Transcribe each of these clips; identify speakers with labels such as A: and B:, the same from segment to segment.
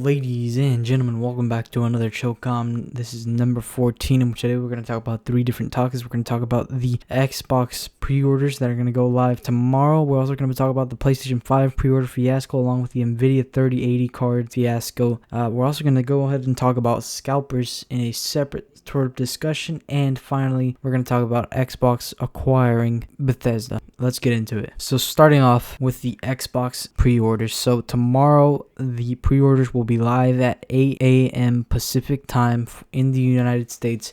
A: Ladies and gentlemen, welcome back to another COMM. This is number 14, in which today we're going to talk about 3 different topics. We're going to talk about the Xbox pre-orders that are going to go live tomorrow. We're also going to talk about the PlayStation 5 pre-order fiasco along with the Nvidia 3080 card fiasco. We're also going to go ahead and talk about Scalpers in a separate sort of discussion. And finally, we're going to talk about Xbox acquiring Bethesda. Let's get into it. So starting off with the Xbox pre-orders. So tomorrow, the pre-orders will be live at 8 a.m. Pacific time in the United States.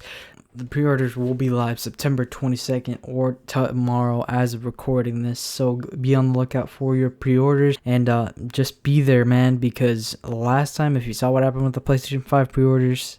A: The pre-orders will be live September 22nd or tomorrow as of recording this. So be on the lookout for your pre-orders and just be there, man, because last time, if you saw what happened with the PlayStation 5 pre-orders,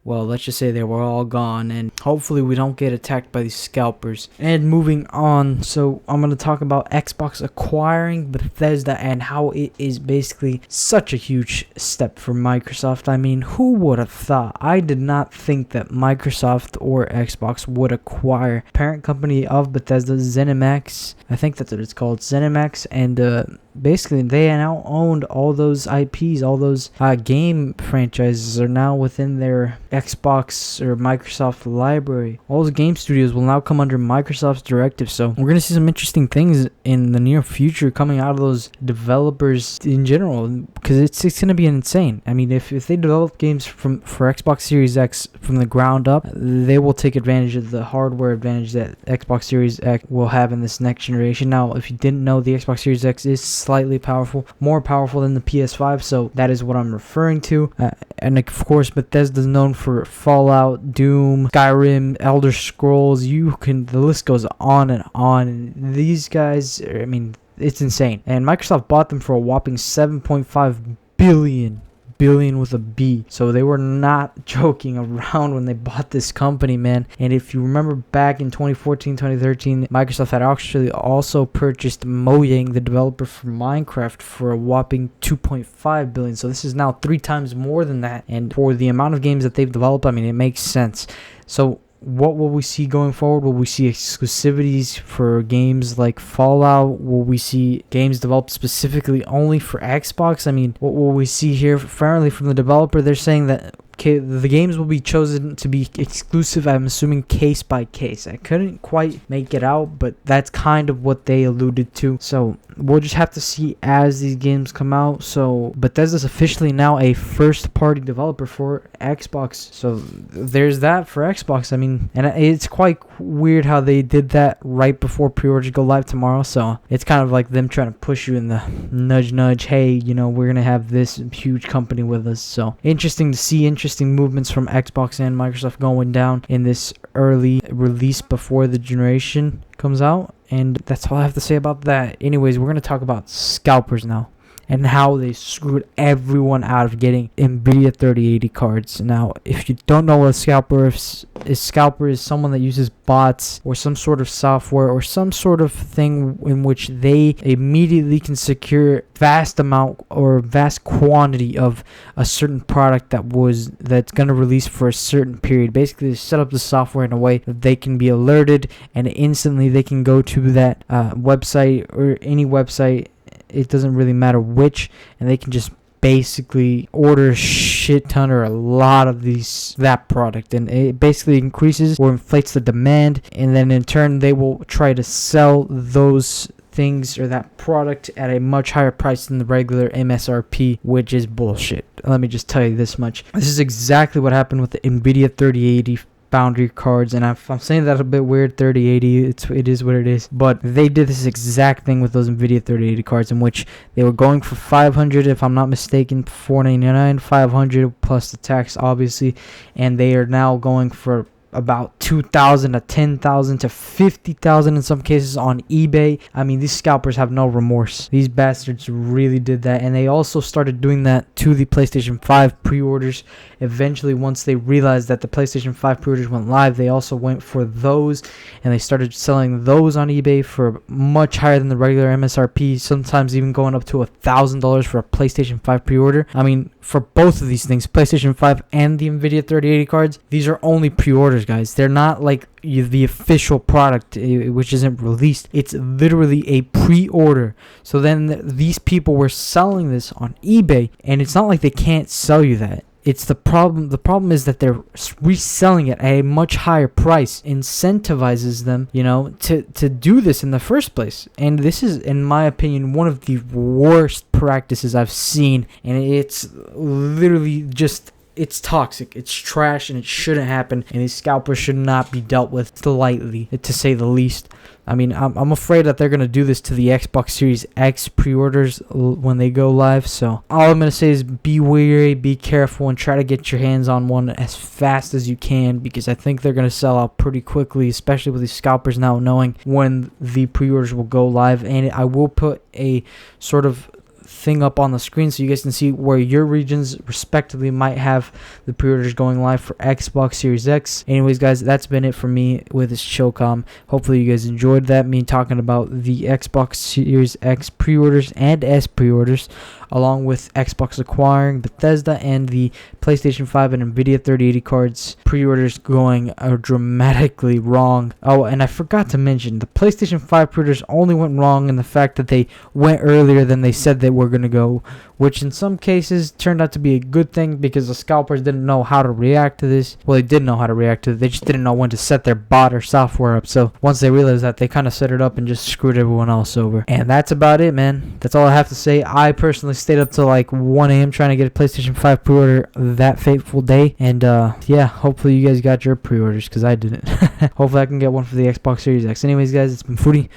A: well, let's just say they were all gone, and hopefully we don't get attacked by these scalpers. And moving on, so I'm going to talk about Xbox acquiring Bethesda and how it is basically such a huge step for Microsoft. I mean, who would have thought? I did not think that Microsoft or Xbox would acquire parent company of Bethesda, Zenimax. I think that's what it's called, Zenimax, and basically they now owned all those IPs, all those game franchises are now within their Xbox or Microsoft library. All those game studios will now come under Microsoft's directive, so we're going to see some interesting things in the near future coming out of those developers in general, because it's going to be insane. I mean, if they develop games for Xbox Series X from the ground up, they will take advantage of the hardware advantage that Xbox Series X will have in this next generation. Now, if you didn't know, the Xbox Series X is slightly powerful, more powerful than the PS5, so that is what I'm referring to. And of course, Bethesda is known for Fallout, Doom, Skyrim, Elder Scrolls. The list goes on and on. And these guys, I mean, it's insane. And Microsoft bought them for a whopping $7.5 billion with a B. So they were not joking around when they bought this company, man. And if you remember back in 2014, 2013, Microsoft had actually also purchased Mojang, the developer for Minecraft, for a whopping $2.5 billion. So this is now 3 times more than that. And for the amount of games that they've developed, I mean, it makes sense. So what will we see going forward? Will we see exclusivities for games like Fallout? Will we see games developed specifically only for Xbox? I mean, what will we see here? Apparently from the developer, they're saying that the games will be chosen to be exclusive, I'm assuming case by case. I couldn't quite make it out, but that's kind of what they alluded to. So we'll just have to see as these games come out. So Bethesda's officially now a first-party developer for Xbox. So there's that for Xbox. I mean, and it's quite weird how they did that right before pre-orders go live tomorrow. So it's kind of like them trying to push you in the nudge, hey, you know, we're going to have this huge company with us. So interesting to see, interesting movements from Xbox and Microsoft going down in this early release before the generation comes out. And that's all I have to say about that. Anyways, we're going to talk about Scalpers now and how they screwed everyone out of getting Nvidia 3080 cards. Now, if you don't know what a scalper is, scalper is someone that uses bots or some sort of software or some sort of thing in which they immediately can secure vast amount or vast quantity of a certain product that's going to release for a certain period. Basically, they set up the software in a way that they can be alerted and instantly they can go to that website or any website. It doesn't really matter which, and they can just basically order a shit ton or a lot of that product, and it basically increases or inflates the demand, and then in turn they will try to sell those things or that product at a much higher price than the regular MSRP, which is bullshit. Let me just tell you this much. This is exactly what happened with the Nvidia 3080 Foundry cards, and I'm saying that a bit weird, 3080, it is what it is, but they did this exact thing with those Nvidia 3080 cards, in which they were going for $500, if I'm not mistaken, $499, $500 plus the tax, obviously, and they are now going for about $2,000 to $10,000 to $50,000 in some cases on eBay. I mean, these scalpers have no remorse. These bastards really did that, and they also started doing that to the PlayStation 5 pre-orders. Eventually, once they realized that the PlayStation 5 pre-orders went live, they also went for those, and they started selling those on eBay for much higher than the regular MSRP, sometimes even going up to $1,000 for a PlayStation 5 pre-order. I mean, for both of these things, PlayStation 5 and the Nvidia 3080 cards, these are only pre-orders, pre-orders, guys. They're not like the official product, which isn't released. It's literally a pre-order. So then these people were selling this on eBay, and it's not like they can't sell you that. It's the problem. The problem is that they're reselling it at a much higher price, incentivizes them, to do this in the first place. And this is, in my opinion, one of the worst practices I've seen. And it's literally just, it's toxic, it's trash, and it shouldn't happen. And these scalpers should not be dealt with lightly, to say the least. I mean, I'm afraid that they're going to do this to the Xbox Series X pre-orders when they go live. So all I'm going to say is be wary, be careful, and try to get your hands on one as fast as you can, because I think they're going to sell out pretty quickly, especially with these scalpers now knowing when the pre-orders will go live. And I will put a sort of thing up on the screen so you guys can see where your regions respectively might have the pre-orders going live for Xbox Series X. Anyways, guys, that's been it for me with this COMM. Hopefully you guys enjoyed that, me talking about the Xbox Series X pre-orders and S pre-orders, along with Xbox acquiring Bethesda and the PlayStation 5 and Nvidia 3080 cards pre-orders going dramatically wrong. Oh, and I forgot to mention, the PlayStation 5 pre-orders only went wrong in the fact that they went earlier than they said they were going to go, which in some cases turned out to be a good thing, because the scalpers didn't know how to react to this. Well, they did know how to react to it, they just didn't know when to set their bot or software up. So once they realized that, they kind of set it up and just screwed everyone else over. And that's about it, man. That's all I have to say. I personally stayed up till like 1 a.m. trying to get a PlayStation 5 pre-order that fateful day. And yeah, hopefully you guys got your pre-orders, because I didn't. Hopefully I can get one for the Xbox Series X. Anyways, guys, it's been Foodie.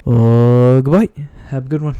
A: Goodbye. Have a good one.